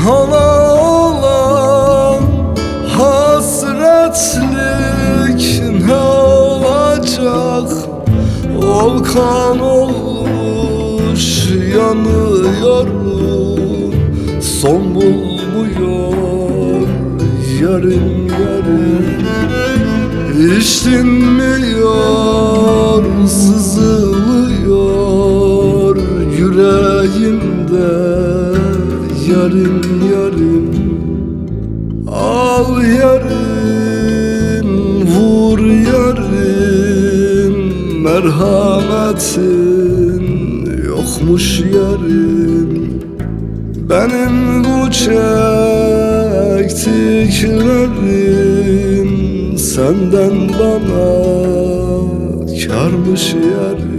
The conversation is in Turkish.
Ola olan hasretlik ne olacak? Volkan olmuş yanıyorum, son bulmuyor yarım yarım. İşlinmiyor, sızılıyor yüreğimde yarım yarım. Al yarım, vur yarım, merhametin yokmuş yarım. Benim bu çektiklerim senden bana kârmış yarım.